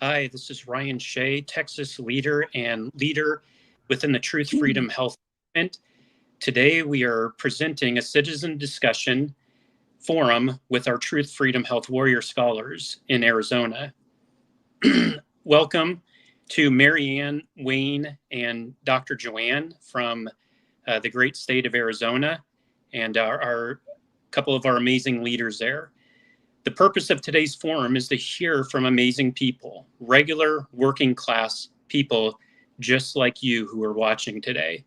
Hi, this is Ryan Shea, Texas leader and leader within the Truth Freedom Health Movement. Today, we are presenting a citizen discussion forum with our Truth Freedom Health Warrior Scholars in Arizona. Welcome to Marianne, Wayne, and Dr. Joanne from the great state of Arizona, and our couple of our amazing leaders there. The purpose of today's forum is to hear from amazing people, regular working class people just like you who are watching today.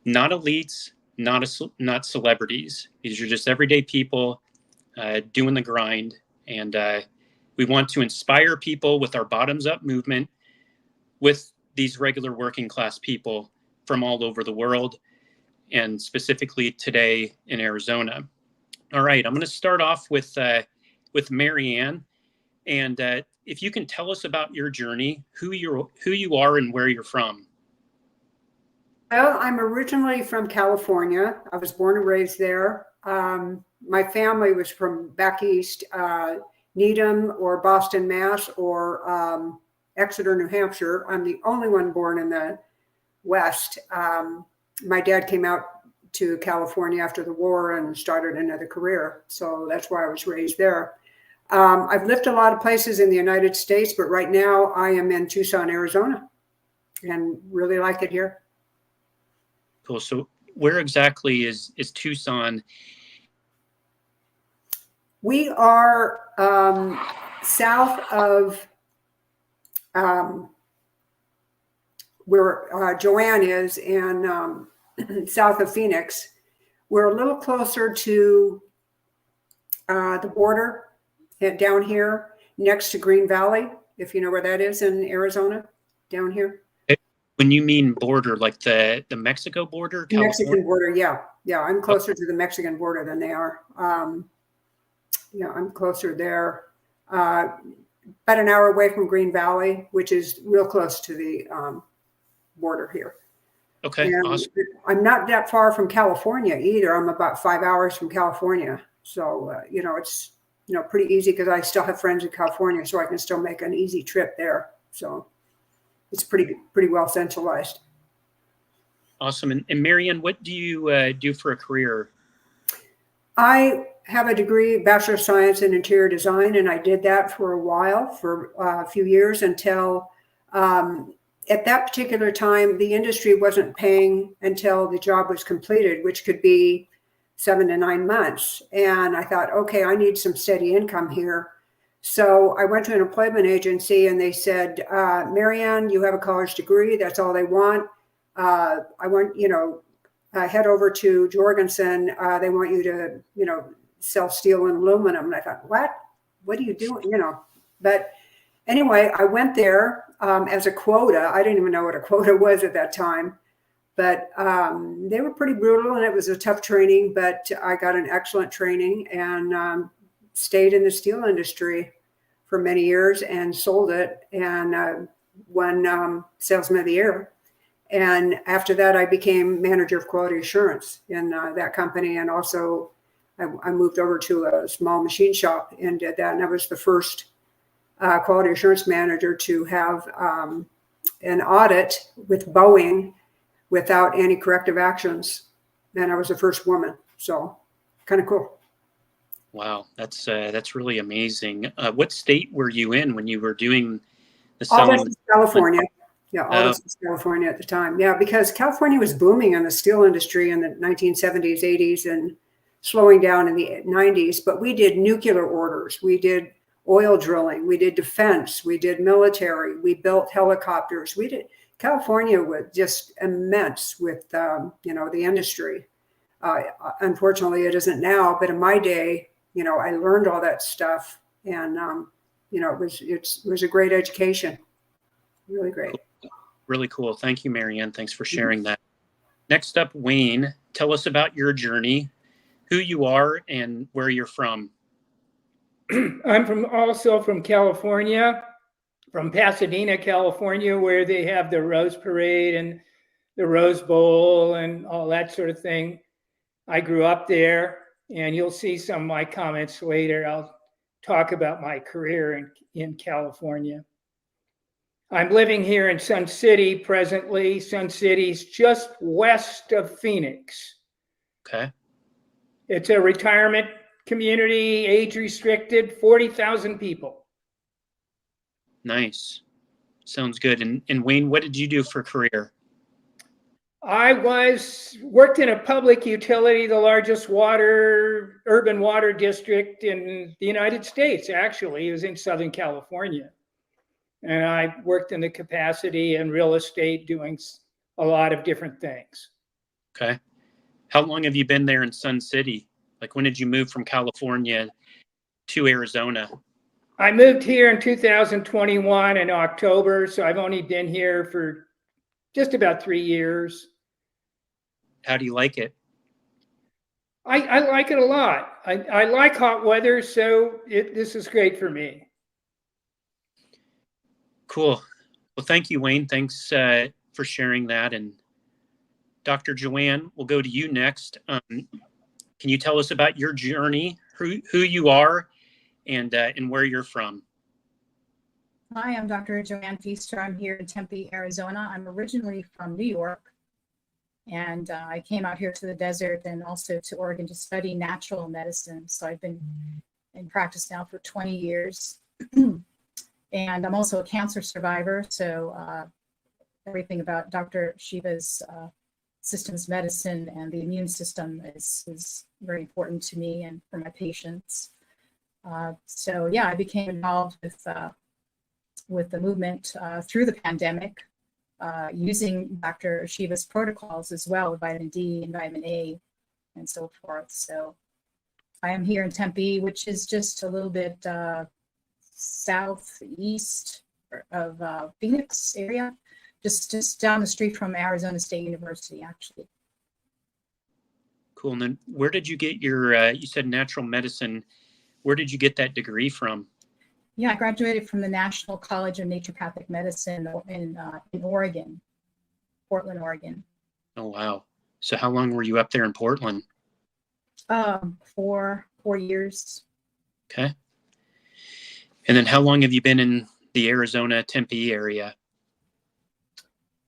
Not elites, not celebrities. These are just everyday people doing the grind. And we want to inspire people with our bottoms up movement with these regular working class people from all over the world, and specifically today in Arizona. All right, I'm going to start off with Marianne, and if you can tell us about your journey, who you are, and where you're from. Well, I'm originally from California. I was born and raised there. My family was from back east, Needham or Boston, Mass, or Exeter, New Hampshire. I'm the only one born in the West. My dad came out to California after the war and started another career. So that's why I was raised there. I've lived a lot of places in the United States, but right now I am in Tucson, Arizona, and really like it here. Cool. So where exactly is Tucson? We are south of where Joanne is, and south of Phoenix. We're a little closer to the border down here next to Green Valley, if you know where that is in Arizona, down here. When you mean border, like the Mexico border? The Mexican border, yeah. Yeah, I'm closer to the Mexican border than they are. Yeah, I'm closer there. About an hour away from Green Valley, which is real close to the border here. Okay, and awesome. I'm not that far from California either. I'm about 5 hours from California. So, it's, pretty easy because I still have friends in California, so I can still make an easy trip there. So it's pretty well centralized. Awesome. And Marianne, what do you do for a career? I have a degree, Bachelor of Science in Interior Design, and I did that for a while, for a few years until at that particular time, the industry wasn't paying until the job was completed, which could be 7 to 9 months. And I thought, okay, I need some steady income here. So I went to an employment agency and they said, Marianne, you have a college degree. That's all they want. I want, head over to Jorgensen. They want you to, sell steel and aluminum. And I thought, what are you doing? But anyway, I went there as a quota. I didn't even know what a quota was at that time, but they were pretty brutal and it was a tough training, but I got an excellent training and stayed in the steel industry for many years and sold it and won Salesman of the Year. And after that, I became manager of quality assurance in that company. And also I moved over to a small machine shop and did that. And I was the first quality assurance manager to have an audit with Boeing without any corrective actions. And I was the first woman. So kind of cool. Wow, that's really amazing. What state were you in when you were doing the selling? All this was California. Yeah, all this was California at the time. Yeah, because California was booming in the steel industry in the 1970s, 80s, and slowing down in the 90s. But we did nuclear orders. We did oil drilling. We did defense. We did military. We built helicopters. California was just immense with, the industry. Unfortunately, it isn't now. But in my day, I learned all that stuff. And, it was a great education. Really great. Really cool. Thank you, Marianne. Thanks for sharing that. Next up, Wayne, tell us about your journey, who you are, and where you're from. I'm also from California, from Pasadena, California, where they have the Rose Parade and the Rose Bowl and all that sort of thing. I grew up there, and you'll see some of my comments later. I'll talk about my career in California. I'm living here in Sun City presently. Sun City's just west of Phoenix. Okay. It's a retirement community, age restricted, 40,000 people. Nice. Sounds good. And Wayne, what did you do for career? I worked in a public utility, the largest urban water district in the United States, actually. It was in Southern California. And I worked in the capacity and real estate doing a lot of different things. Okay. How long have you been there in Sun City? Like, when did you move from California to Arizona? I moved here in 2021 in October, so I've only been here for just about 3 years. How do you like it? I like it a lot. I like hot weather, so this is great for me. Cool. Well, thank you, Wayne. Thanks for sharing that. And Dr. Joanne, we'll go to you next. Can you tell us about your journey, who you are, and where you're from? Hi, I'm Dr. Joanne Feaster. I'm here in Tempe, Arizona. I'm originally from New York, and I came out here to the desert and also to Oregon to study natural medicine. So I've been in practice now for 20 years. And I'm also a cancer survivor. So everything about Dr.SHIVA's systems medicine and the immune system is very important to me and for my patients. So yeah, I became involved with the movement through the pandemic, using Dr.SHIVA's protocols as well, with vitamin D and vitamin A and so forth. So I am here in Tempe, which is just a little bit southeast of Phoenix area, just down the street from Arizona State University, actually. Cool. And then where did you get your, you said natural medicine, where did you get that degree from? Yeah, I graduated from the National College of Naturopathic Medicine in Oregon, Portland, Oregon. Oh, wow. So how long were you up there in Portland? 4 years. Okay. And then how long have you been in the Arizona Tempe area?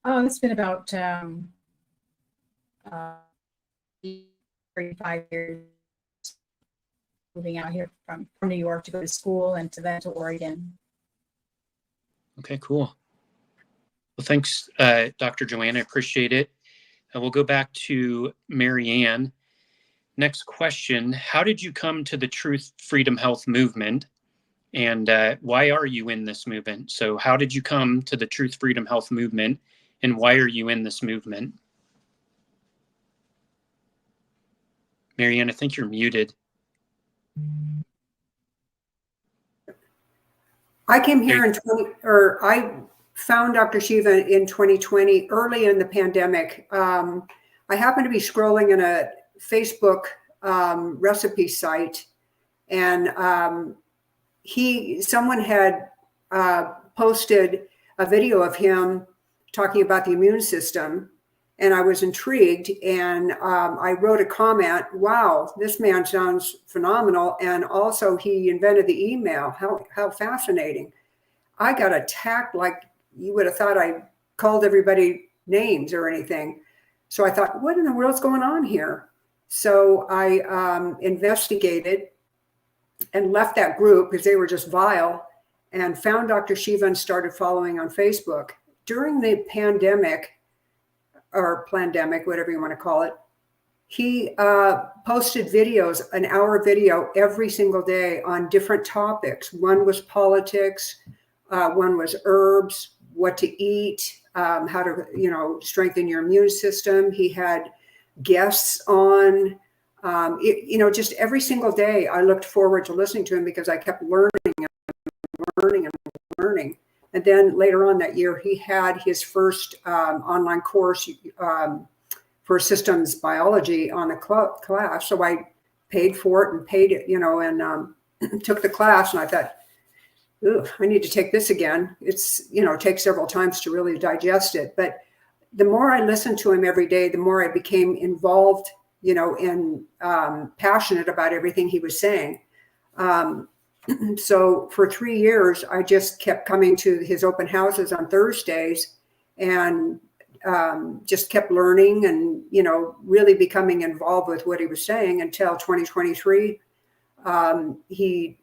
Oh, it's been about 35 years, moving out here from New York to go to school and then to Oregon. Okay, cool. Well, thanks, Dr. Joanne. I appreciate it. We'll go back to Marianne. Next question. How did you come to the Truth, Freedom, Health movement? And why are you in this movement? So how did you come to the Truth, Freedom, Health movement? And why are you in this movement? Marianne, I think you're muted. I came here I found Dr.SHIVA in 2020, early in the pandemic. I happened to be scrolling in a Facebook recipe site, and someone had posted a video of him talking about the immune system, and I was intrigued, and I wrote a comment, wow, this man sounds phenomenal, and also he invented the email. How fascinating. I got attacked like you would have thought I called everybody names or anything. So I thought, what in the world's going on here? So I investigated and left that group because they were just vile, and found Dr.SHIVA and started following on Facebook. During the pandemic, or plandemic, whatever you want to call it, he posted videos, an hour video every single day on different topics. One was politics, one was herbs, what to eat, how to, strengthen your immune system. He had guests on, just every single day I looked forward to listening to him because I kept learning and learning and learning. And then later on that year, he had his first online course for systems biology on a class. So I paid for it and paid it, and took the class. And I thought, ooh, I need to take this again. It's, it takes several times to really digest it. But the more I listened to him every day, the more I became involved, and passionate about everything he was saying. So for 3 years, I just kept coming to his open houses on Thursdays and just kept learning and, really becoming involved with what he was saying until 2023. He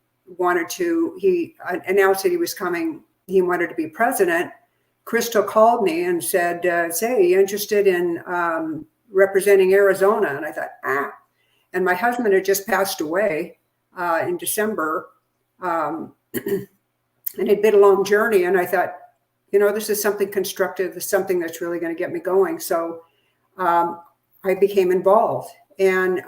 announced that he was coming. He wanted to be president. Crystal called me and said, say, are you interested in representing Arizona? And I thought, And my husband had just passed away in December. And it'd been a long journey. And I thought, this is something constructive. This is something that's really going to get me going. So I became involved. And,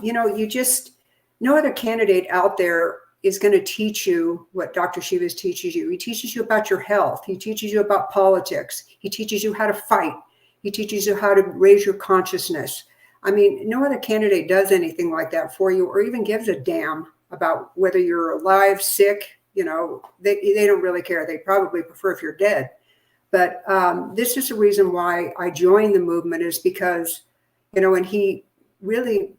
you just, no other candidate out there is going to teach you what Dr. Shiva teaches you. He teaches you about your health. He teaches you about politics. He teaches you how to fight. He teaches you how to raise your consciousness. I mean, no other candidate does anything like that for you or even gives a damn about whether you're alive, sick. They don't really care. They probably prefer if you're dead. But this is the reason why I joined the movement is because, and he really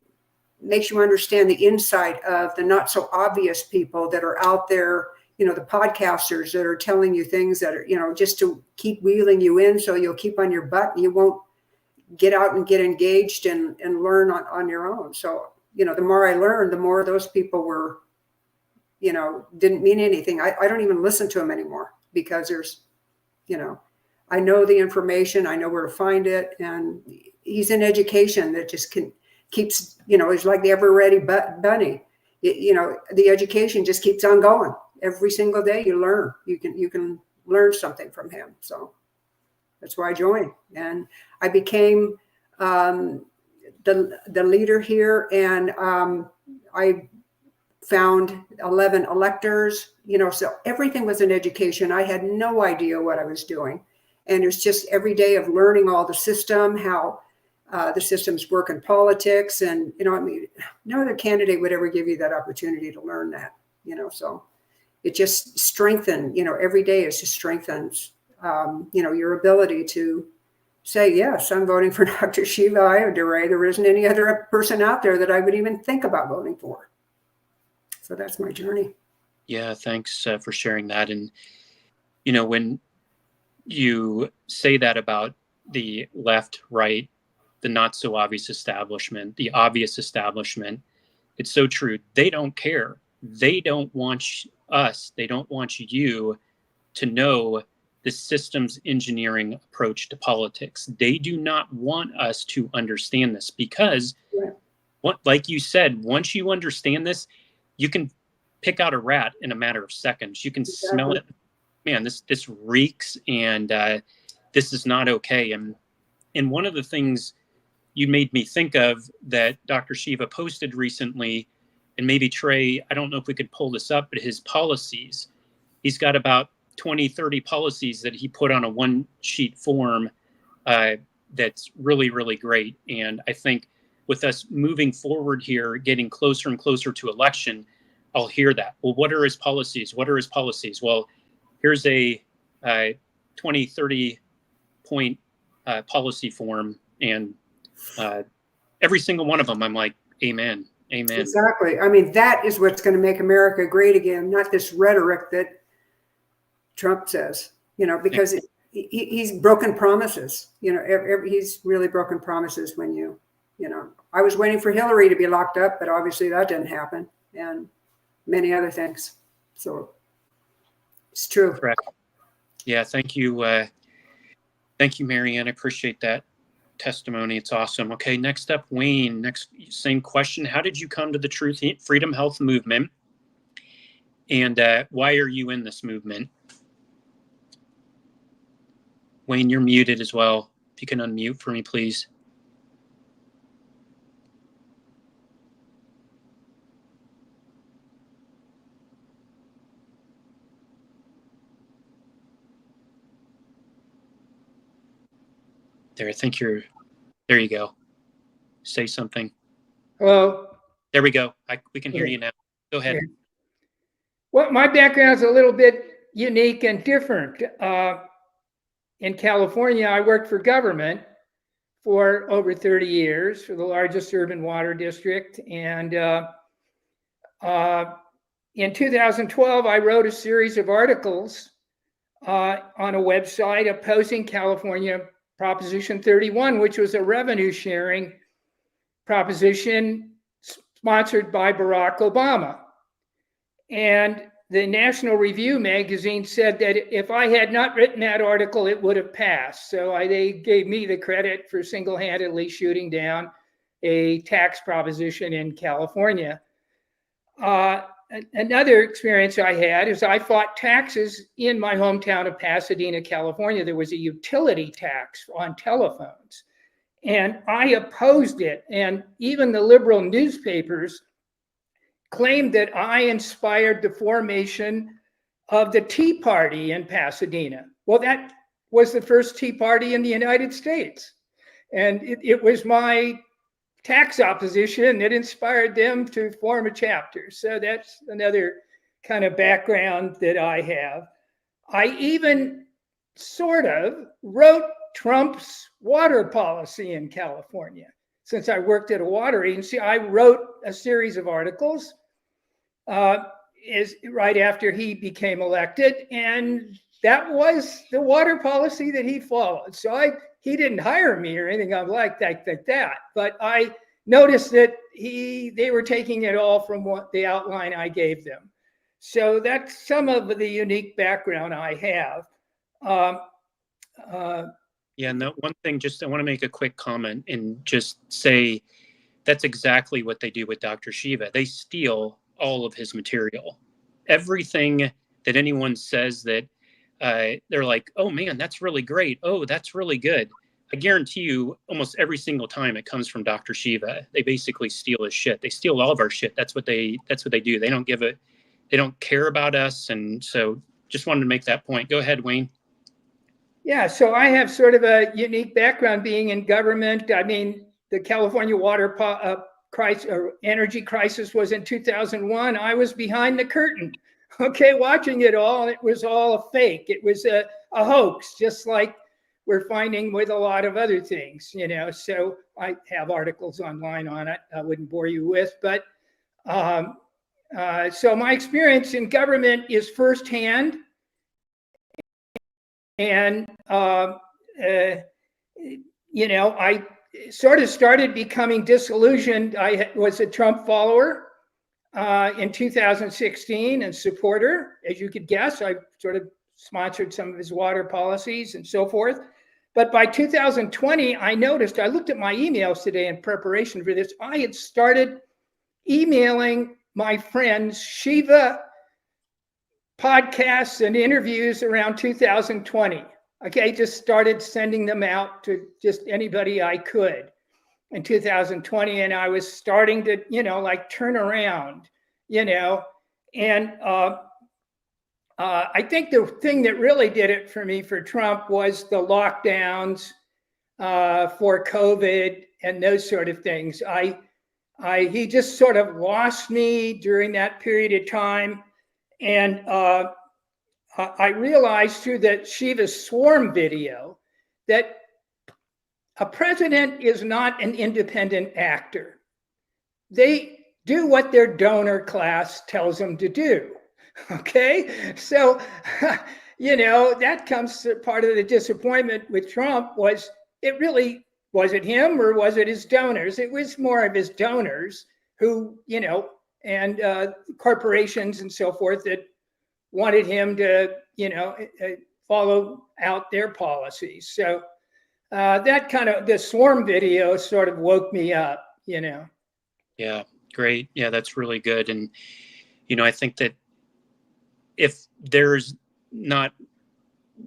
makes you understand the inside of the not so obvious people that are out there, the podcasters that are telling you things that are, just to keep wheeling you in so you'll keep on your butt and you won't get out and get engaged and learn on your own. So, the more I learned, the more those people were, didn't mean anything. I don't even listen to them anymore because there's, I know the information, I know where to find it. And he's in education that just keeps, it's like the ever ready bunny. The education just keeps on going. Every single day you learn, you can learn something from him. So that's why I joined. And I became the leader here. And I found 11 electors, so everything was an education. I had no idea what I was doing. And it's just every day of learning all the system, how the systems work in politics. And, no other candidate would ever give you that opportunity to learn that, so it just strengthened, every day it just strengthens, your ability to say, yes, I'm voting for Dr. Shiva Ayyadurai. There isn't any other person out there that I would even think about voting for. So that's my journey. Yeah, thanks for sharing that. And, when you say that about the left, right, the not so obvious establishment, the obvious establishment, it's so true. They don't care. They don't want us, they don't want you to know the systems engineering approach to politics. They do not want us to understand this because, like you said, once you understand this, you can pick out a rat in a matter of seconds. You can smell it. Man, this reeks, and this is not okay. And one of the things you made me think of that Dr. Shiva posted recently, and maybe Trey, I don't know if we could pull this up, but his policies, he's got about 20, 30 policies that he put on a one-sheet form that's really, really great. And I think with us moving forward here, getting closer and closer to election, I'll hear that. Well, what are his policies? What are his policies? Well, here's a 20, 30 point policy form. And every single one of them, I'm like, amen, amen. Exactly. I mean, that is what's going to make America great again, not this rhetoric that Trump says, because he's broken promises. He's really broken promises when I was waiting for Hillary to be locked up, but obviously that didn't happen, and many other things. So it's true. Correct. Yeah. Thank you. Thank you, Marianne. I appreciate that testimony. It's awesome. Okay. Next up, Wayne, same question. How did you come to the Truth Freedom Health movement? And why are you in this movement? Wayne, you're muted as well. If you can unmute for me, please. There, I think there you go. Say something. Hello. There we go. We can hear you now. Go ahead. Okay. Well, my background is a little bit unique and different. In California, I worked for government for over 30 years for the largest urban water district. And in 2012, I wrote a series of articles on a website opposing California Proposition 31, which was a revenue sharing proposition sponsored by Barack Obama. And the National Review magazine said that if I had not written that article, it would have passed. So they gave me the credit for single-handedly shooting down a tax proposition in California. Another experience I had is I fought taxes in my hometown of Pasadena, California. There was a utility tax on telephones, and I opposed it. And even the liberal newspapers claimed that I inspired the formation of the Tea Party in Pasadena. Well, that was the first Tea Party in the United States. And it was my tax opposition that inspired them to form a chapter. So that's another kind of background that I have. I even sort of wrote Trump's water policy in California. Since I worked at a water agency, I wrote a series of articles is right after he became elected, and that was the water policy that he followed. So he didn't hire me or anything like that, but I noticed that they were taking it all from what the outline I gave them. So that's some of the unique background I have. Yeah, no, one thing, just I want to make a quick comment and just say that's exactly what they do with Dr. Shiva. They steal all of his material. Everything that anyone says that they're like, oh man, that's really great. Oh, that's really good. I guarantee you almost every single time it comes from Dr. Shiva. They basically steal his shit. They steal all of our shit. That's what they do. They don't give it, they don't care about us. And so just wanted to make that point. Go ahead, Wayne. Yeah, so I have sort of a unique background being in government. I mean, the California water crisis or energy crisis was in 2001. I was behind the curtain, okay, watching it all. It was all a fake. It was a hoax, just like we're finding with a lot of other things, you know. So I have articles online on it. I wouldn't bore you with, but so my experience in government is firsthand. And, you know, I sort of started becoming disillusioned. I was a Trump follower in 2016 and supporter, as you could guess. I sort of sponsored some of his water policies and so forth. But by 2020, I noticed, I looked at my emails today in preparation for this. I had started emailing my friends Shiva podcasts and interviews around 2020. Okay, just started sending them out to just anybody I could in 2020. And I was starting to, you know, like turn around, you know. And I think the thing that really did it for me for Trump was the lockdowns for COVID and those sort of things. He just sort of lost me during that period of time. And I realized through the Shiva Swarm video that a president is not an independent actor. They do what their donor class tells them to do. Okay, so, you know, that comes to part of the disappointment with Trump was it him or was it his donors? It was more of his donors who, you know, and corporations and so forth that wanted him to, you know, follow out their policies. So that kind of, the Swarm video sort of woke me up, you know. Yeah, great. Yeah, that's really good. And, you know, I think that if there's not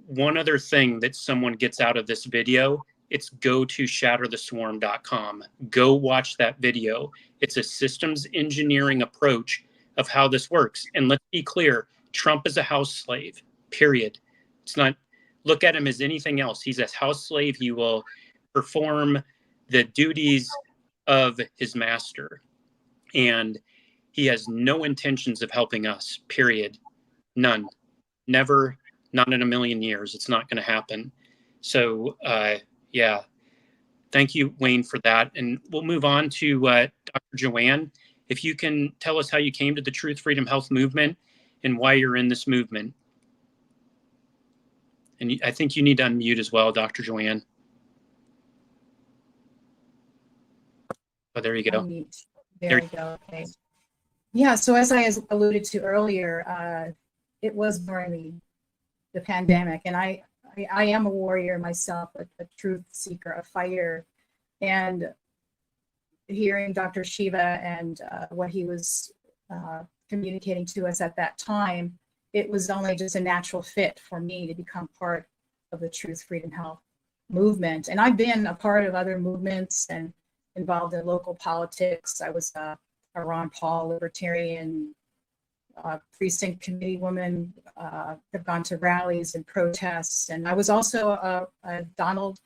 one other thing that someone gets out of this video, it's go to shattertheswarm.com. Go watch that video. It's a systems engineering approach of how this works. And let's be clear, Trump is a house slave, period. It's not, look at him as anything else. He's a house slave. He will perform the duties of his master. And he has no intentions of helping us, period. None. Never, not in a million years. It's not going to happen. So, yeah. Thank you, Wayne, for that. And we'll move on to Dr. Joanne. if you can tell us how you came to the Truth, Freedom, Health movement and why you're in this movement. And I think you need to unmute as well, Dr. Joanne. Oh, there you go. Unmute. There we go. Okay. Yeah. So as I alluded to earlier, it was during the pandemic, and I am a warrior myself, a truth seeker, a fighter, and hearing Dr. Shiva and what he was communicating to us at that time, it was only just a natural fit for me to become part of the Truth, Freedom, Health movement. And I've been a part of other movements and involved in local politics. I was a Ron Paul libertarian precinct committee woman, have gone to rallies and protests. And I was also a Donald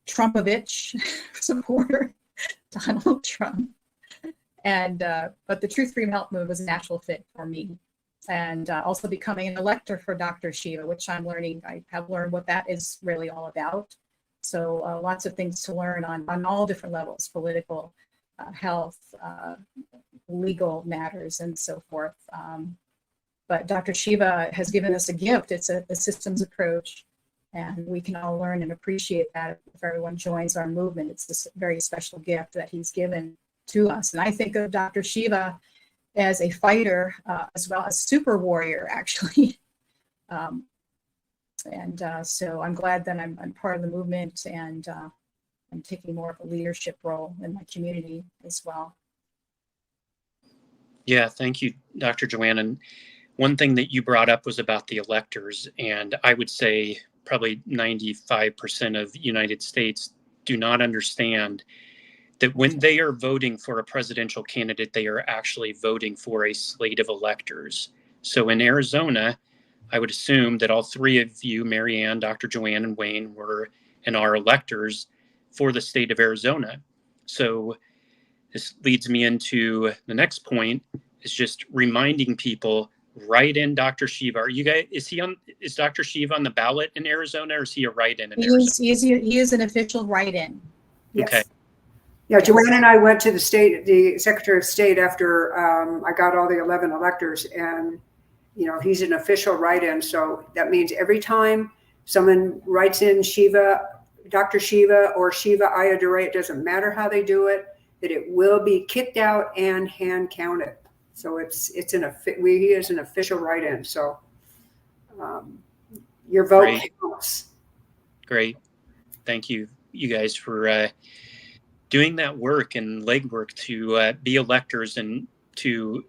Trumpovich supporter, Donald Trump. And but the Truth, Freedom, Health movement was a natural fit for me. And also becoming an elector for Dr. Shiva, which I'm learning. I have learned what that is really all about. So lots of things to learn on all different levels: political, health, legal matters, and so forth. But Dr. Shiva has given us a gift. It's a systems approach, and we can all learn and appreciate that if everyone joins our movement. It's a very special gift that he's given to us. And I think of Dr. Shiva as a fighter, as well as super warrior, actually. So I'm glad that I'm part of the movement, and I'm taking more of a leadership role in my community as well. Yeah, thank you, Dr. Joanne. And one thing that you brought up was about the electors. And I would say probably 95% of the United States do not understand that when they are voting for a presidential candidate, they are actually voting for a slate of electors. So in Arizona, I would assume that all three of you, Marianne, Dr. Joanne, and Wayne, were and are electors for the state of Arizona. So this leads me into the next point, is just reminding people, write-in Dr. Shiva. Are you guys, is Dr. Shiva on the ballot in Arizona, or is he a write-in in Arizona? He is an official write-in. Yes. Okay. Yeah, Joanne and I went to the Secretary of State after I got all the 11 electors, and he's an official write-in. So that means every time someone writes in Shiva, Dr. Shiva or Shiva Ayyadurai, it doesn't matter how they do it, that it will be kicked out and hand counted. So he is an official write-in. So your vote counts. Great. Thank you guys for doing that work and legwork to be electors and to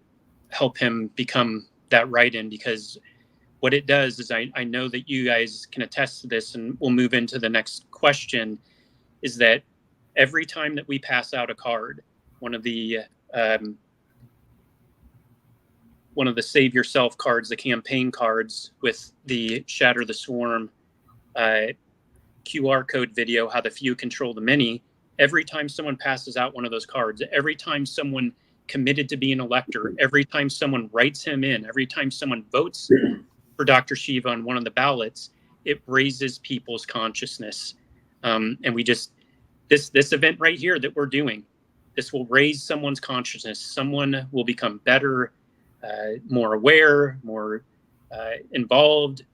help him become that write-in, because what it does is I know that you guys can attest to this, and we'll move into the next question, is that every time that we pass out a card, one of the Save Yourself cards, the campaign cards with the Shatter the Swarm QR code video, how the few control the many, every time someone passes out one of those cards, every time someone committed to be an elector, every time someone writes him in, every time someone votes for Dr. Shiva on one of the ballots, it raises people's consciousness. And we just, this event right here that we're doing, this will raise someone's consciousness. Someone will become better, more aware, more involved,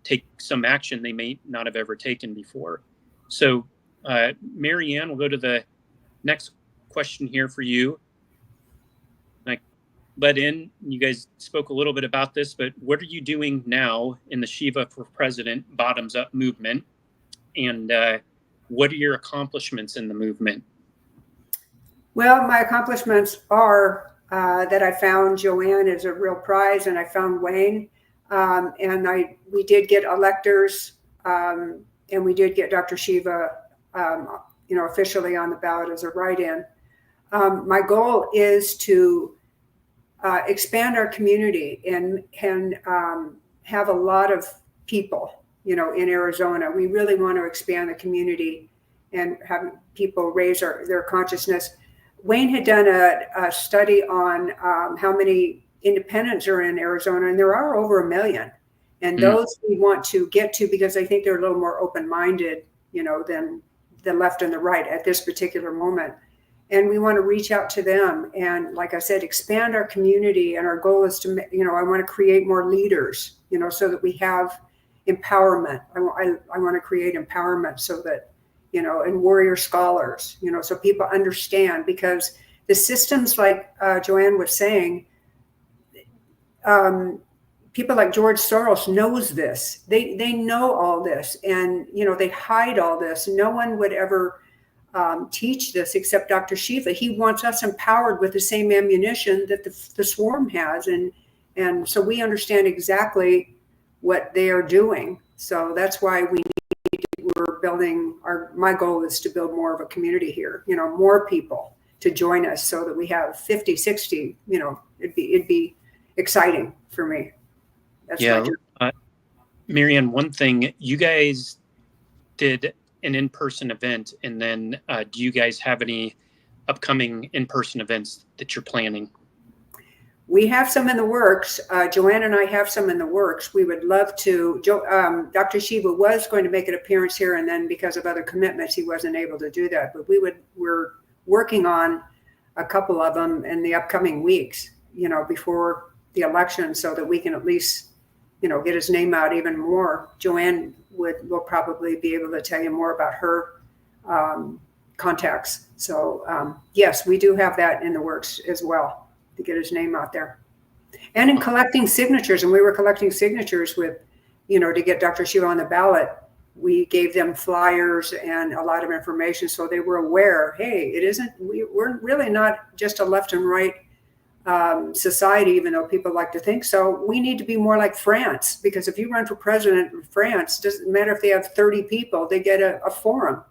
take some action they may not have ever taken before. So Marianne, we'll go to the next question here for you. You guys spoke a little bit about this, but what are you doing now in the Shiva for President bottoms up movement? And what are your accomplishments in the movement? Well, my accomplishments are that I found Joanne as a real prize, and I found Wayne, and we did get electors, and we did get Dr. Shiva, officially on the ballot as a write-in. My goal is to expand our community and have a lot of people, in Arizona. We really want to expand the community and have people raise their consciousness. Wayne had done a study on how many independents are in Arizona, and there are over 1 million. And those we want to get to, because I think they're a little more open-minded, than the left and the right at this particular moment. and we want to reach out to them. And like I said, expand our community. And our goal is to, I want to create more leaders, so that we have empowerment. I want to create empowerment so that, and warrior scholars, so people understand, because the systems, like Joanne was saying, people like George Soros knows this. They know all this, and they hide all this. No one would ever teach this except Dr. Shiva. He wants us empowered with the same ammunition that the swarm has, and so we understand exactly what they are doing. So that's why we're building my goal is to build more of a community here, more people to join us, so that we have 50, 60, it'd be exciting for me. That's yeah. Marianne, one thing, you guys did an in-person event, and then do you guys have any upcoming in-person events that you're planning? We have some in the works. Joanne and I have some in the works. We would love to. Dr. Shiva was going to make an appearance here, and then because of other commitments, he wasn't able to do that. But we're working on a couple of them in the upcoming weeks, before the election, so that we can at least, get his name out even more. Joanne will probably be able to tell you more about her contacts. So yes, we do have that in the works as well, to get his name out there. And in collecting signatures, and we were collecting signatures with, to get Dr. Shiva on the ballot, we gave them flyers and a lot of information, so they were aware, hey, we're really not just a left and right society, even though people like to think so. We need to be more like France, because if you run for president in France, doesn't matter if they have 30 people, they get a forum.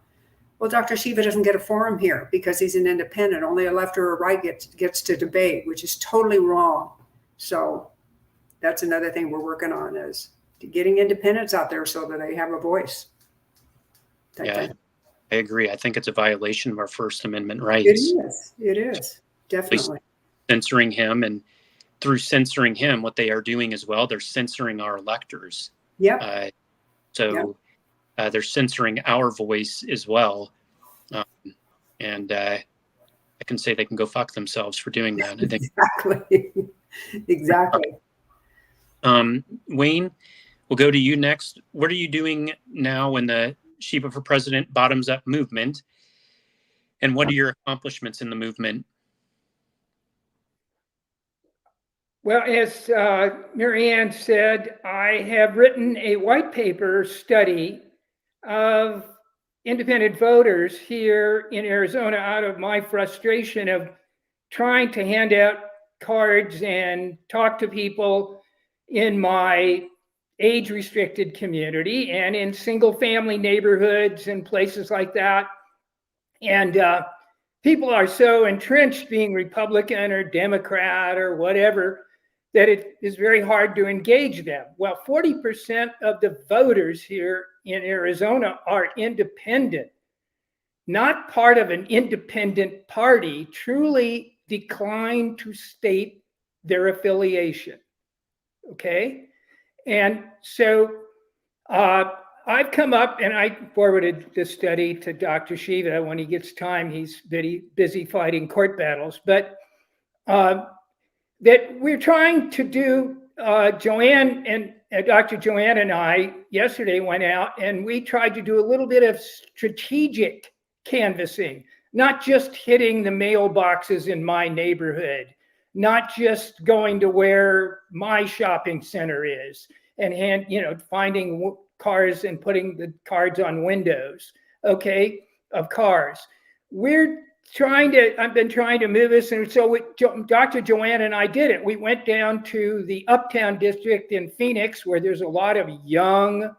Well, Dr. Shiva doesn't get a forum here because he's an independent. Only a left or a right gets to debate, which is totally wrong. So that's another thing we're working on, is getting independents out there so that they have a voice. Yeah, I agree. I think it's a violation of our First Amendment rights. It is. Definitely. Censoring him, and through censoring him, what they are doing as well, they're censoring our electors. Yeah. They're censoring our voice as well. And I can say they can go fuck themselves for doing that, I think. Exactly. Wayne, we'll go to you next. What are you doing now in the Shiva for President Bottoms Up movement? And what are your accomplishments in the movement? Well, as Marianne said, I have written a white paper study of independent voters here in Arizona, out of my frustration of trying to hand out cards and talk to people in my age-restricted community and in single-family neighborhoods and places like that. And people are so entrenched being Republican or Democrat or whatever that it is very hard to engage them. Well, 40% of the voters here in Arizona are independent, not part of an independent party, truly decline to state their affiliation. Okay? And so I've come up, and I forwarded this study to Dr. Shiva. When he gets time, he's busy fighting court battles. But that we're trying to do, Joanne and Dr. Joanne and I yesterday went out and we tried to do a little bit of strategic canvassing, not just hitting the mailboxes in my neighborhood, not just going to where my shopping center is and finding cars and putting the cards on windows, of cars. I've been trying to move this. And so Dr. Joanne and I did it. We went down to the Uptown District in Phoenix, where there's a lot of younger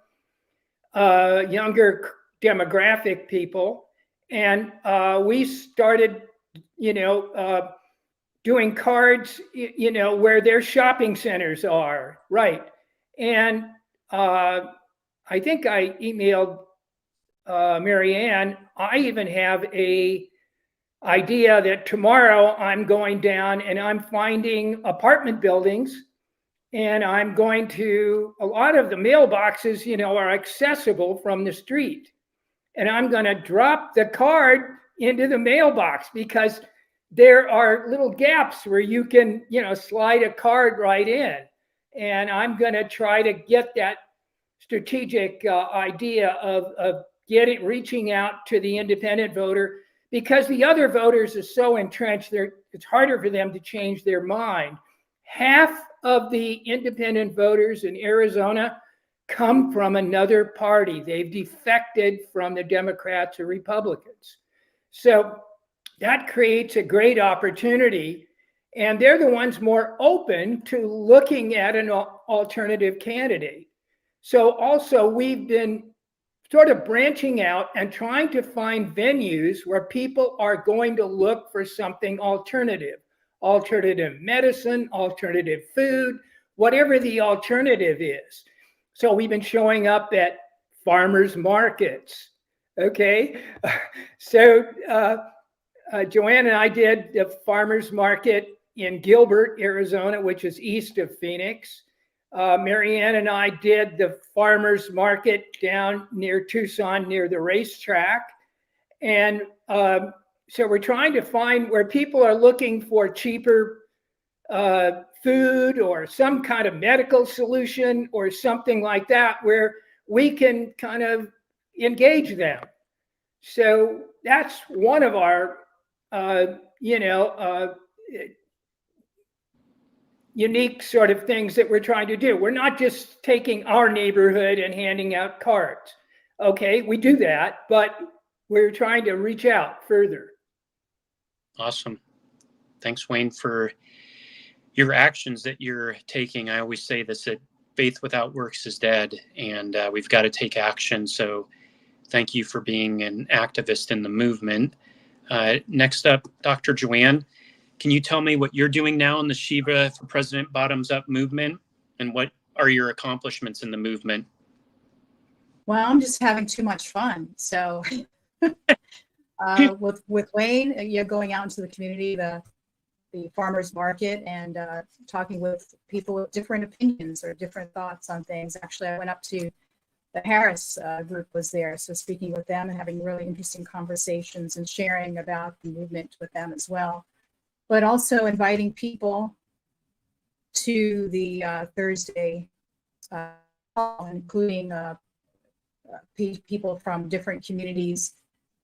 demographic people. And we started, doing cards, where their shopping centers are. Right. And I think I emailed Marianne. I even have a idea that tomorrow I'm going down and I'm finding apartment buildings, and I'm going to, a lot of the mailboxes, are accessible from the street. And I'm going to drop the card into the mailbox, because there are little gaps where you can, slide a card right in. And I'm going to try to get that strategic idea of reaching out to the independent voter, because the other voters are so entrenched, it's harder for them to change their mind. Half of the independent voters in Arizona come from another party. They've defected from the Democrats or Republicans. So that creates a great opportunity. And they're the ones more open to looking at an alternative candidate. So also, we've been sort of branching out and trying to find venues where people are going to look for something alternative medicine, alternative food, whatever the alternative is. So we've been showing up at farmers markets. Okay. So Joanne and I did the farmers market in Gilbert, Arizona, which is east of Phoenix. Marianne and I did the farmers market down near Tucson, near the racetrack. And so we're trying to find where people are looking for cheaper food or some kind of medical solution or something like that, where we can kind of engage them. So that's one of our, unique sort of things that we're trying to do. We're not just taking our neighborhood and handing out cards. Okay, we do that, but we're trying to reach out further. Awesome. Thanks, Wayne, for your actions that you're taking. I always say this, that faith without works is dead, and we've got to take action. So thank you for being an activist in the movement. Next up, Dr. Joanne, can you tell me what you're doing now in the Shiva for President Bottoms Up movement, and what are your accomplishments in the movement? Well, I'm just having too much fun. So with Wayne, you're going out into the community, the farmers market, and talking with people with different opinions or different thoughts on things. Actually, I went up to the Harris group was there. So speaking with them and having really interesting conversations and sharing about the movement with them as well. But also inviting people to the Thursday, including people from different communities,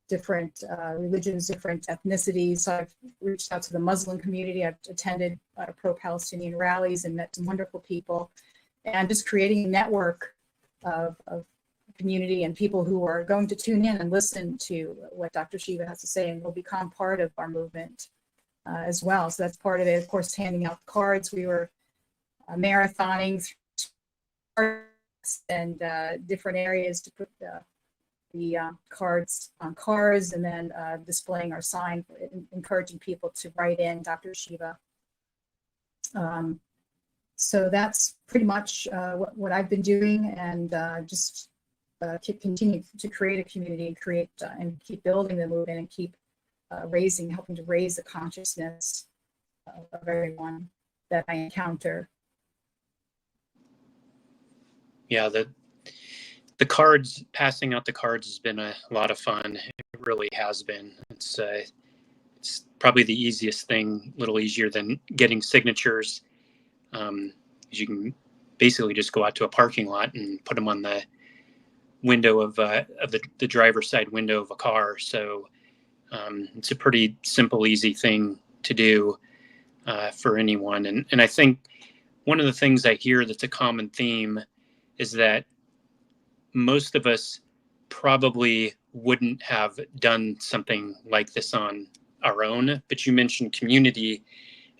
different religions, different ethnicities. So I've reached out to the Muslim community. I've attended pro-Palestinian rallies and met some wonderful people, and just creating a network of community and people who are going to tune in and listen to what Dr. Shiva has to say and will become part of our movement as well. So that's part of it. Of course, handing out cards. We were marathoning and different areas to put the cards on cars, and then displaying our sign, encouraging people to write in Dr. Shiva. So that's pretty much what I've been doing, and just continue to create a community and create and keep building the movement and keep helping to raise the consciousness of everyone that I encounter. Yeah, the cards, passing out the cards has been a lot of fun. It really has been. It's probably the easiest thing, a little easier than getting signatures. You can basically just go out to a parking lot and put them on the window of the driver's side window of a car. So it's a pretty simple, easy thing to do for anyone. And I think one of the things I hear that's a common theme is that most of us probably wouldn't have done something like this on our own. But you mentioned community,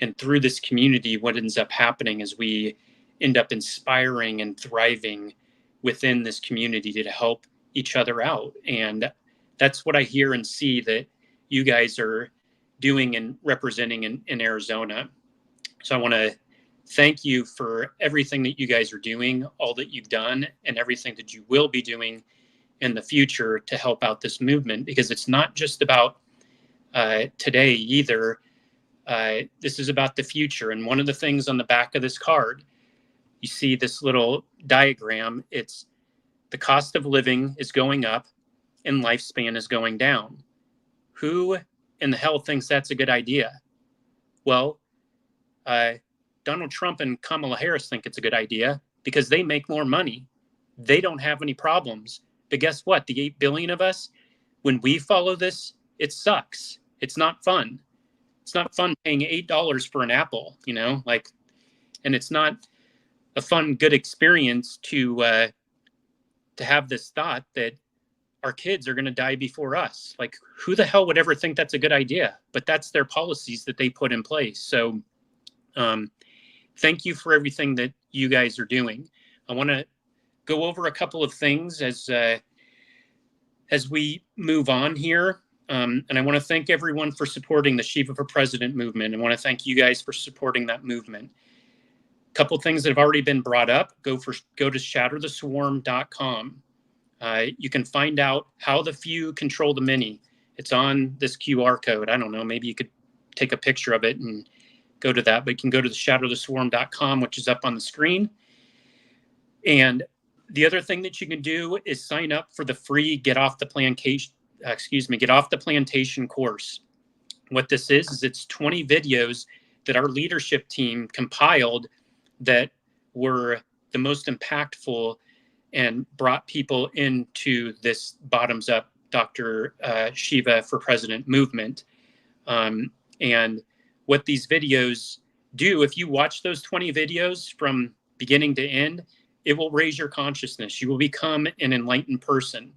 and through this community, what ends up happening is we end up inspiring and thriving within this community to help each other out. And that's what I hear and see that you guys are doing and representing in Arizona. So I want to thank you for everything that you guys are doing, all that you've done, and everything that you will be doing in the future to help out this movement, because it's not just about today either. This is about the future. And one of the things on the back of this card, you see this little diagram. It's the cost of living is going up and lifespan is going down. Who in the hell thinks that's a good idea? Well, Donald Trump and Kamala Harris think it's a good idea because they make more money. They don't have any problems. But guess what? The 8 billion of us, when we follow this, it sucks. It's not fun. It's not fun paying $8 for an apple, you know, like, and it's not a fun, good experience to have this thought that our kids are going to die before us. Like, who the hell would ever think that's a good idea? But that's their policies that they put in place. So thank you for everything that you guys are doing. I want to go over a couple of things as we move on here. And I want to thank everyone for supporting the Shiva for President movement. I want to thank you guys for supporting that movement. A couple of things that have already been brought up. Go to shattertheswarm.com. You can find out how the few control the many. It's on this QR code. I don't know, maybe you could take a picture of it and go to that, but you can go to the shattertheswarm.com, which is up on the screen. And the other thing that you can do is sign up for the free Get Off the Plantation course. What this is it's 20 videos that our leadership team compiled that were the most impactful and brought people into this bottoms-up Dr.SHIVA for President movement. And what these videos do, if you watch those 20 videos from beginning to end, it will raise your consciousness. You will become an enlightened person.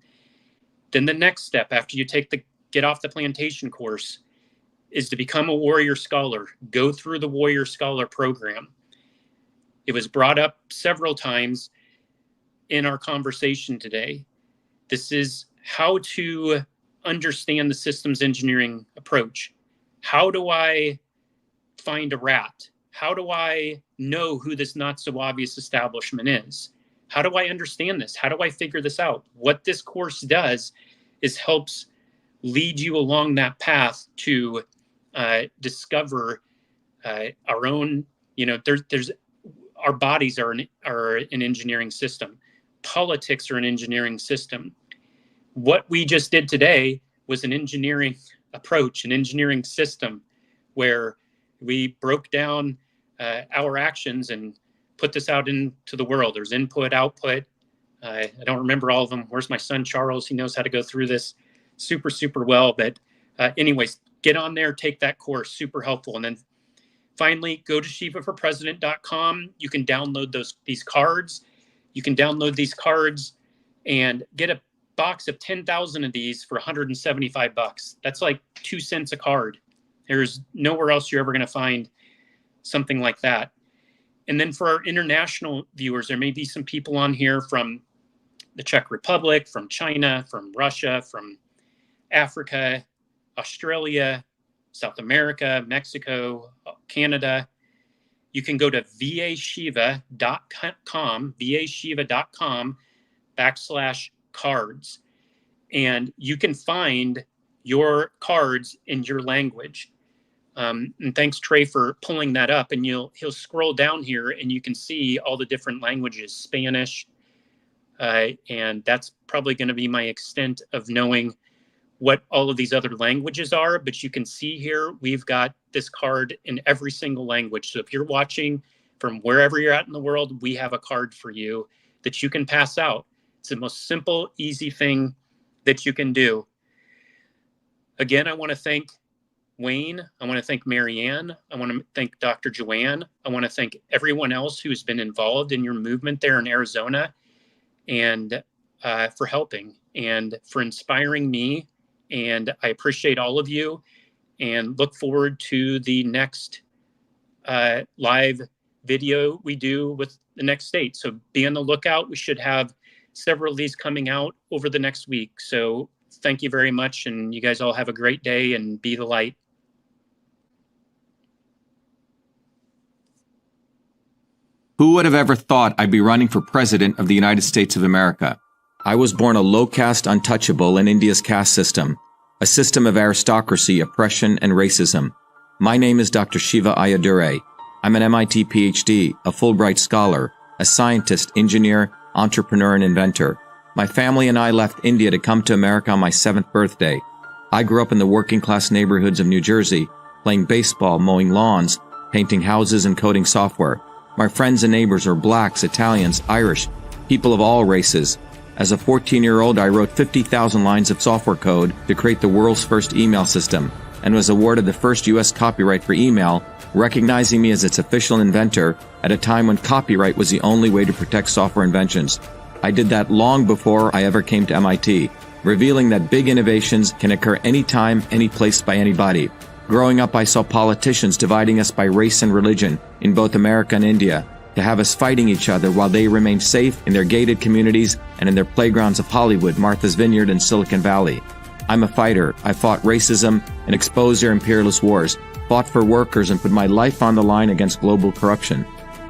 Then the next step after you take the Get Off the Plantation course is to become a warrior scholar. Go through the warrior scholar program. It was brought up several times in our conversation today. This is how to understand the systems engineering approach. How do I find a rat? How do I know who this not so obvious establishment is? How do I understand this? How do I figure this out? What this course does is helps lead you along that path to discover our own, you know, there's our bodies are an engineering system. Politics are an engineering system. What we just did today was an engineering approach, an engineering system where we broke down our actions and put this out into the world. There's input, output. I don't remember all of them. Where's my son, Charles? He knows how to go through this super, super well. But anyways, get on there, take that course, super helpful. And then finally, go to shivaforpresident.com. You can download these cards. You can download these cards and get a box of 10,000 of these for $175. That's like 2 cents a card. There's nowhere else you're ever going to find something like that. And then for our international viewers, there may be some people on here from the Czech Republic, from China, from Russia, from Africa, Australia, South America, Mexico, Canada. You can go to vashiva.com/cards, and you can find your cards in your language. And thanks, Trey, for pulling that up. And he'll scroll down here and you can see all the different languages, Spanish. And that's probably going to be my extent of knowing what all of these other languages are. But you can see here, we've got this card in every single language. So if you're watching from wherever you're at in the world, we have a card for you that you can pass out. It's the most simple, easy thing that you can do. Again, I want to thank Wayne. I want to thank Marianne. I want to thank Dr. Joanne. I want to thank everyone else who's been involved in your movement there in Arizona and for helping and for inspiring me. And I appreciate all of you and look forward to the next live video we do with the next state. So be on the lookout. We should have several of these coming out over the next week. So thank you very much. And you guys all have a great day and be the light. Who would have ever thought I'd be running for president of the United States of America? I was born a low-caste untouchable in India's caste system, a system of aristocracy, oppression, and racism. My name is Dr. Shiva Ayyadurai. I'm an MIT PhD, a Fulbright scholar, a scientist, engineer, entrepreneur, and inventor. My family and I left India to come to America on my 7th birthday. I grew up in the working class neighborhoods of New Jersey, playing baseball, mowing lawns, painting houses, and coding software. My friends and neighbors are blacks, Italians, Irish, people of all races. As a 14-year-old, I wrote 50,000 lines of software code to create the world's first email system, and was awarded the first U.S. copyright for email, recognizing me as its official inventor at a time when copyright was the only way to protect software inventions. I did that long before I ever came to MIT, revealing that big innovations can occur anytime, any place, by anybody. Growing up, I saw politicians dividing us by race and religion in both America and India, to have us fighting each other while they remain safe in their gated communities and in their playgrounds of Hollywood, Martha's Vineyard, and Silicon Valley. I'm a fighter. I fought racism and exposed their imperialist wars, fought for workers, and put my life on the line against global corruption.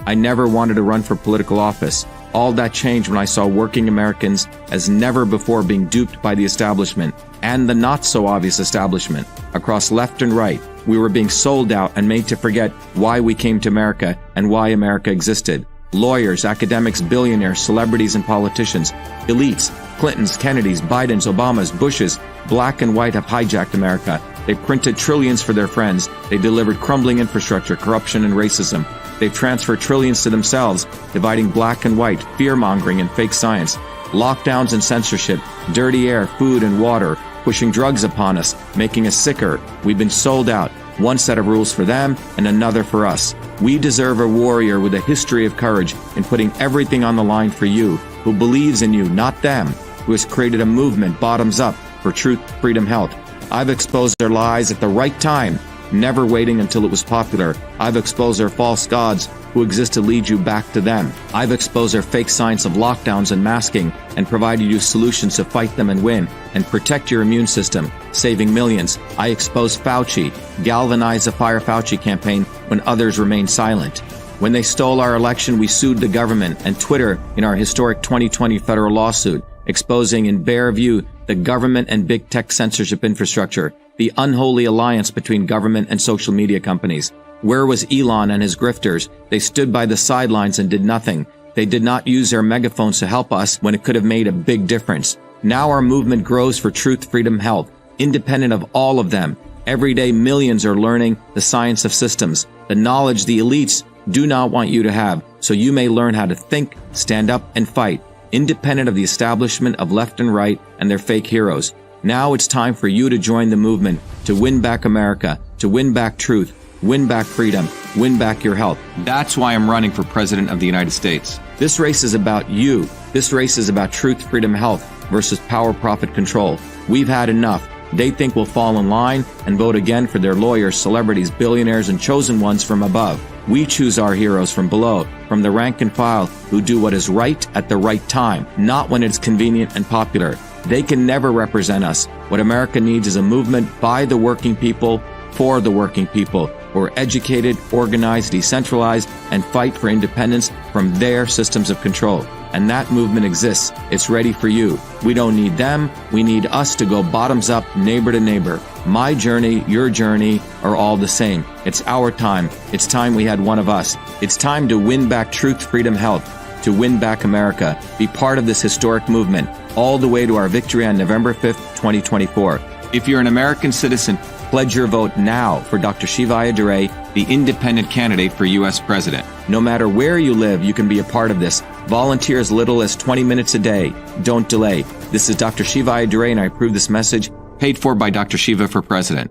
I never wanted to run for political office. All that changed when I saw working Americans as never before being duped by the establishment, and the not-so-obvious establishment. Across left and right, we were being sold out and made to forget why we came to America and why America existed. Lawyers, academics, billionaires, celebrities, and politicians, elites, Clintons, Kennedys, Bidens, Obamas, Bushes, black and white, have hijacked America. They printed trillions for their friends. They delivered crumbling infrastructure, corruption, and racism. They've transferred trillions to themselves, dividing black and white, fear-mongering, and fake science. Lockdowns and censorship, dirty air, food, and water, pushing drugs upon us, making us sicker. We've been sold out. One set of rules for them and another for us. We deserve a warrior with a history of courage in putting everything on the line for you, who believes in you, not them, who has created a movement bottoms up for truth, freedom, health. I've exposed their lies at the right time, never waiting until it was popular. I've exposed their false gods who exist to lead you back to them. I've exposed their fake science of lockdowns and masking and provided you solutions to fight them and win and protect your immune system, saving millions. I exposed Fauci, galvanized the Fire Fauci campaign when others remained silent. When they stole our election, we sued the government and Twitter in our historic 2020 federal lawsuit, exposing in bare view the government and big tech censorship infrastructure, the unholy alliance between government and social media companies. Where was Elon and his grifters? They stood by the sidelines and did nothing. They did not use their megaphones to help us when it could have made a big difference. Now our movement grows for truth, freedom, health, independent of all of them. Every day, millions are learning the science of systems, the knowledge the elites do not want you to have, so you may learn how to think, stand up, and fight, independent of the establishment of left and right and their fake heroes. Now it's time for you to join the movement, to win back America, to win back truth, win back freedom, win back your health. That's why I'm running for President of the United States. This race is about you. This race is about truth, freedom, health versus power, profit, control. We've had enough. They think we'll fall in line and vote again for their lawyers, celebrities, billionaires, and chosen ones from above. We choose our heroes from below, from the rank and file, who do what is right at the right time, not when it's convenient and popular. They can never represent us. What America needs is a movement by the working people, for the working people, who are educated, organized, decentralized, and fight for independence from their systems of control. And that movement exists. It's ready for you. We don't need them. We need us to go bottoms up, neighbor to neighbor. My journey, your journey are all the same. It's our time. It's time we had one of us. It's time to win back truth, freedom, health, to win back America. Be part of this historic movement, all the way to our victory on November 5th, 2024. If you're an American citizen, pledge your vote now for Dr. Shiva Ayyadurai, the independent candidate for U.S. President. No matter where you live, you can be a part of this. Volunteer as little as 20 minutes a day. Don't delay. This is Dr. Shiva Ayyadurai, and I approve this message, paid for by Dr. Shiva for President.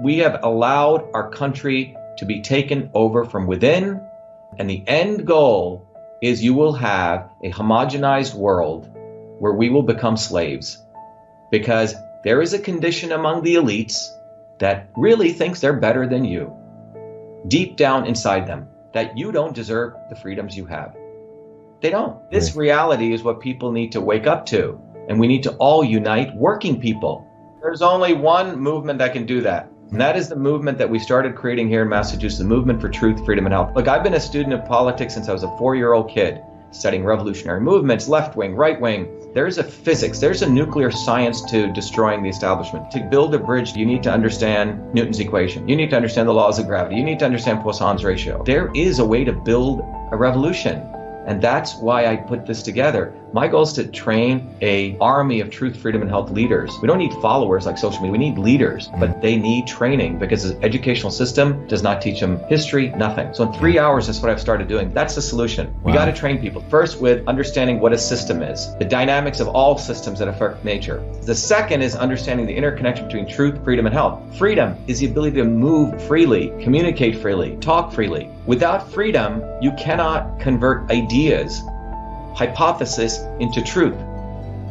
We have allowed our country to be taken over from within, and the end goal is you will have a homogenized world where we will become slaves, because there is a condition among the elites that really thinks they're better than you, deep down inside them, that you don't deserve the freedoms you have. They don't. This reality is what people need to wake up to, and we need to all unite working people. There's only one movement that can do that, and that is the movement that we started creating here in Massachusetts, the movement for truth, freedom, and health. Look, I've been a student of politics since I was a 4-year-old kid, studying revolutionary movements, left wing, right wing. There's a physics, there's a nuclear science to destroying the establishment. To build a bridge, you need to understand Newton's equation. You need to understand the laws of gravity. You need to understand Poisson's ratio. There is a way to build a revolution. And that's why I put this together. My goal is to train an army of truth, freedom, and health leaders. We don't need followers like social media. We need leaders, but they need training because the educational system does not teach them history, nothing. So in 3 hours, that's what I've started doing. That's the solution. We got to train people. First, with understanding what a system is, the dynamics of all systems that affect nature. The second is understanding the interconnection between truth, freedom, and health. Freedom is the ability to move freely, communicate freely, talk freely. Without freedom, you cannot convert ideas, hypothesis into truth,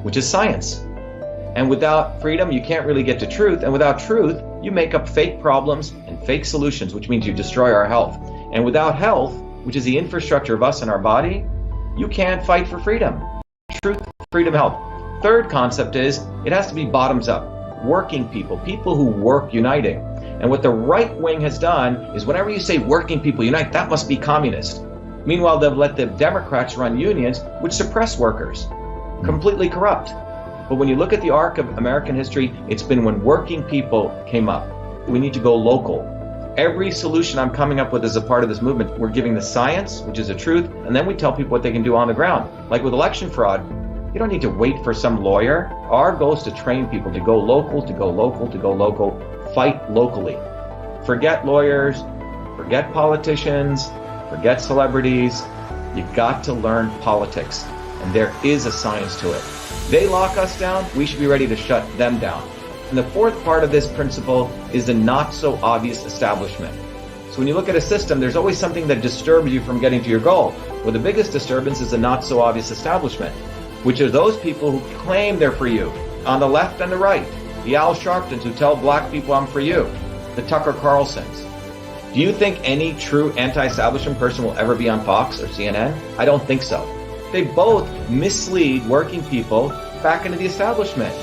which is science. And without freedom, you can't really get to truth. And without truth, you make up fake problems and fake solutions, which means you destroy our health. And without health, which is the infrastructure of us and our body, you can't fight for freedom. Truth, freedom, health. Third concept is it has to be bottoms up. Working people, people who work uniting. And what the right wing has done is whenever you say working people unite, that must be communist. Meanwhile, they've let the Democrats run unions, which suppress workers. Completely corrupt. But when you look at the arc of American history, it's been when working people came up. We need to go local. Every solution I'm coming up with as a part of this movement, we're giving the science, which is the truth, and then we tell people what they can do on the ground. Like with election fraud, you don't need to wait for some lawyer. Our goal is to train people to go local, to go local, to go local. Fight locally. Forget lawyers, forget politicians, forget celebrities. You've got to learn politics, and there is a science to it. They lock us down, we should be ready to shut them down. And the fourth part of this principle is the not so obvious establishment. So when you look at a system, there's always something that disturbs you from getting to your goal. Well, the biggest disturbance is the not so obvious establishment, which are those people who claim they're for you, on the left and the right. The Al Sharptons who tell black people I'm for you. The Tucker Carlsons. Do you think any true anti-establishment person will ever be on Fox or CNN? I don't think so. They both mislead working people back into the establishment.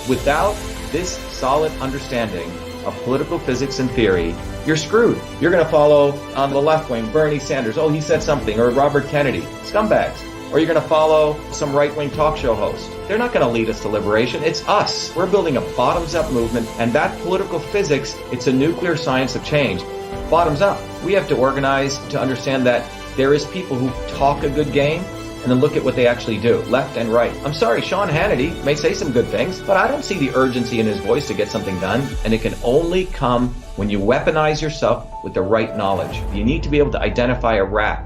Without this solid understanding of political physics and theory, you're screwed. You're going to follow on the left wing Bernie Sanders. Oh, he said something. Or Robert Kennedy. Scumbags. Or you're going to follow some right-wing talk show host. They're not going to lead us to liberation. It's us. We're building a bottoms-up movement, and that political physics, it's a nuclear science of change. Bottoms up. We have to organize to understand that there is people who talk a good game, and then look at what they actually do, left and right. I'm sorry, Sean Hannity may say some good things, but I don't see the urgency in his voice to get something done, and it can only come when you weaponize yourself with the right knowledge. You need to be able to identify a rat.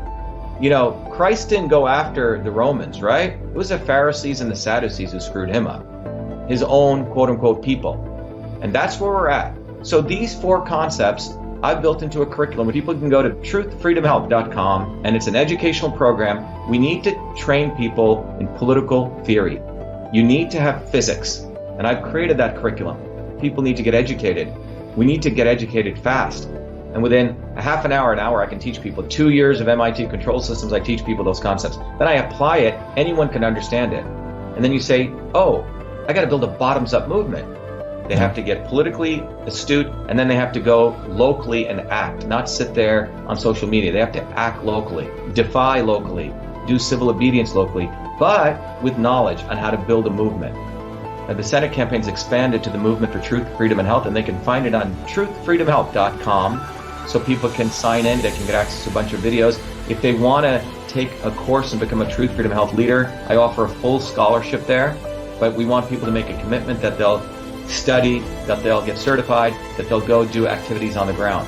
You know, Christ didn't go after the Romans, right? It was the Pharisees and the Sadducees who screwed him up. His own quote-unquote people. And that's where we're at. So these four concepts I've built into a curriculum where people can go to truthfreedomhealth.com, and it's an educational program. We need to train people in political theory. You need to have physics. And I've created that curriculum. People need to get educated. We need to get educated fast. And within a half an hour, I can teach people 2 years of MIT control systems. I teach people those concepts. Then I apply it. Anyone can understand it. And then you say, oh, I got to build a bottoms-up movement. They have to get politically astute, and then they have to go locally and act, not sit there on social media. They have to act locally, defy locally, do civil obedience locally, but with knowledge on how to build a movement. Now, the Senate campaign's expanded to the Movement for Truth, Freedom, and Health, and they can find it on truthfreedomhealth.com. So people can sign in, they can get access to a bunch of videos. If they want to take a course and become a Truth, Freedom, Health leader, I offer a full scholarship there. But we want people to make a commitment that they'll study, that they'll get certified, that they'll go do activities on the ground.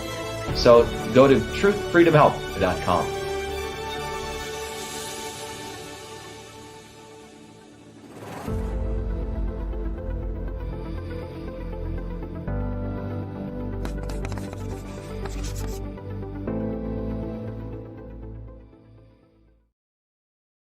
So go to truthfreedomhealth.com.